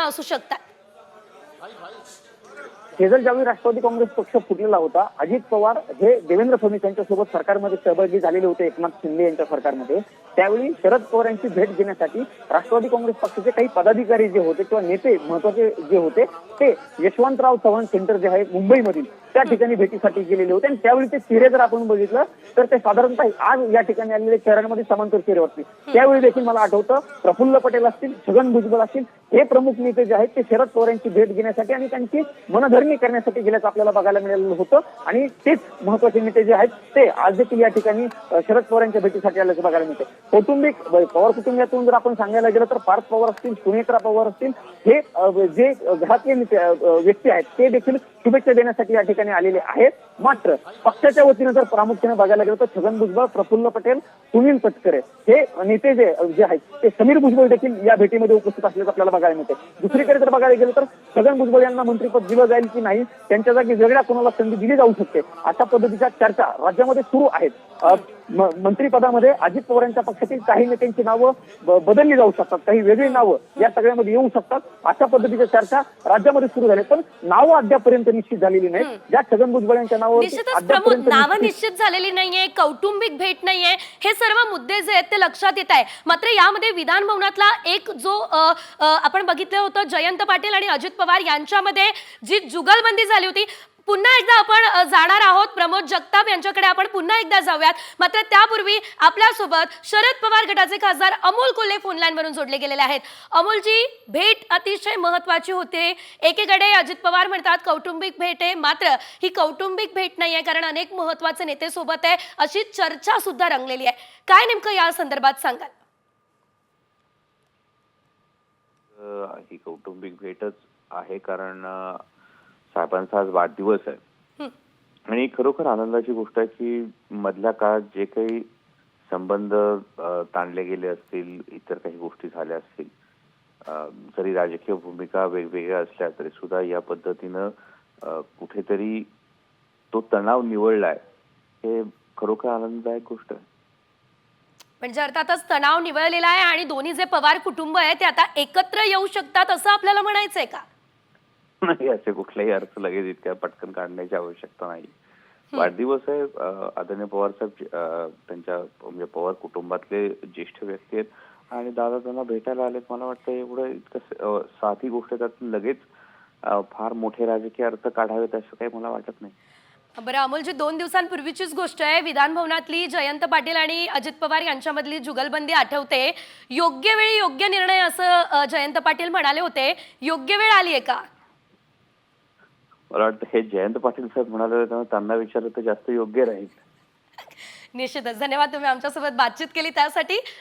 असू शकतात? शेजल ज्यावेळी राष्ट्रवादी काँग्रेस पक्ष फुटलेला होता, अजित पवार हे देवेंद्र फडणवीस यांच्यासोबत सरकारमध्ये सहभागी झालेले होते, एकनाथ शिंदे यांच्या सरकारमध्ये. त्यावेळी शरद पवार यांची भेट घेण्यासाठी राष्ट्रवादी काँग्रेस पक्षाचे काही पदाधिकारी जे होते किंवा नेते महत्वाचे जे होते ते यशवंतराव चव्हाण सेंटर जे आहे मुंबईमधील त्या ठिकाणी भेटीसाठी गेलेले होते. आणि त्यावेळी ते चेहरे जर आपण बघितलं तर ते साधारणतः आज या ठिकाणी आलेले चेहऱ्यांमध्ये समांतर चेहरे वाटतील. त्यावेळी देखील मला आठवतं प्रफुल्ल पटेल असतील, छगन भुजबळ असतील, हे प्रमुख नेते जे आहेत ते शरद पवार यांची भेट घेण्यासाठी आणि त्यांची मनधरणी करण्यासाठी गेल्याचं आपल्याला बघायला मिळालेलं होतं. आणि तेच महत्वाचे नेते जे आहेत ते आज देखील या ठिकाणी शरद पवार यांच्या भेटीसाठी आल्याचं बघायला मिळते. कौटुंबिक पवार कुटुंबातून जर आपण सांगायला गेलं तर पार्थ पवार असतील, सुनेत्रा पवार असतील, हे जे घरातले व्यक्ती आहेत ते देखील शुभेच्छा देण्यासाठी या ठिकाणी आलेले आहेत. मात्र पक्षाच्या वतीनं जर प्रामुख्याने बघायला गेलं तर छगन भुजबळ, प्रफुल्ल पटेल, सुनील तटकरे हे नेते जे आहेत ते समीर भुजबळ देखील या भेटीमध्ये उपस्थित असल्याचं आपल्याला बघायला मिळते. दुसरीकडे जर बघायला गेलं तर छगन भुजबळ यांना मंत्रिपद दिलं जाईल की नाही, त्यांच्या जागी वेगळ्या कोणाला संधी दिली जाऊ शकते, अशा पद्धतीच्या चर्चा राज्यामध्ये सुरू आहेत. मंत्रिपदामध्ये अजित पवार यांच्या पक्षातील काही नेत्यांची नावं बदलली जाऊ शकतात, काही वेगळी नावं या सगळ्यामध्ये येऊ शकतात, अशा पद्धतीच्या चर्चा राज्यामध्ये सुरू झाल्या. पण नावं अद्यापर्यंत निश्चित झालेली नाही. ज्या छगन भुजबळ यांच्या नावावर नावं निश्चित झालेली नाहीये, कौटुंबिक भेट नाहीये, हे सर्व मुद्दे जे आहेत ते लक्षात येत आहे. मात्र यामध्ये विधान भवनातला एक जो आपण बघितलं होतं जयंत पाटील आणि अजित पवार यांच्यामध्ये जी जुगलबंदी झाली होती, पुन्हा एकदा आपण जाणार आहोत. प्रमोद जगताप यांच्याकडे आपण पुन्हा एकदा जाऊयात. मात्र त्यापूर्वी आपल्यासोबत शरद पवार गटाचे खासदार अमोल कोल्हे फोन लाईन वरून जोडले गेलेले आहेत. अमोलजी, भेट अतिशय महत्वाची होते. एकीकडे अजित पवार म्हणतात कौटुंबिक भेट आहे, मात्र ही कौटुंबिक भेट नाहीये कारण अनेक महत्वाचे नेते सोबत आहे, अशी चर्चा सुद्धा रंगलेली आहे. काय नेमकं या संदर्भात सांगाल? ही कौटुंबिक भेटच आहे कारण साहेबांचा आज वाढदिवस आहे आणि खरोखर आनंदाची गोष्ट आहे की मधल्या काळात जे काही संबंध ताणले गेले असतील, इतर काही गोष्टी झाल्या असतील, जरी राजकीय भूमिका वेगवेगळ्या असल्या तरी सुद्धा या पद्धतीनं कुठेतरी तो तणाव निवळलाय, हे खरोखर आनंददायक गोष्ट आहे. म्हणजे अर्थातच तणाव निवळलेला आहे आणि दोन्ही जे पवार कुटुंब आहे ते आता एकत्र येऊ शकतात असं आपल्याला म्हणायचंय का? नाही, असे कुठलाही अर्थ लगेच इतक्या पटकन काढण्याची आवश्यकता नाही. वाढदिवस आहे, आदरणीय पवार साहेब त्यांच्या म्हणजे पवार कुटुंबातले ज्येष्ठ व्यक्ती आहेत आणि दादा त्यांना भेटायला आलेत. मला वाटतं एवढं इतकं साधी गोष्ट त्यातून लगेच फार मोठे राजकीय अर्थ काढावेत असं काही मला वाटत नाही. बरं अमोलजी, 2 दिवसांपूर्वीचीच गोष्ट आहे, विधान भवनातली जयंत पाटील आणि अजित पवार यांच्यामधली जुगलबंदी आठवते. योग्य वेळी योग्य निर्णय असं जयंत पाटील म्हणाले होते. योग्य वेळ आली आहे का? मला वाटतं हे जयंत पाटील साहेब म्हणाले त्यांना विचारलं तर जास्त योग्य राहील. निश्चितच. धन्यवाद, तुम्ही आमच्यासोबत बातचीत केली त्यासाठी.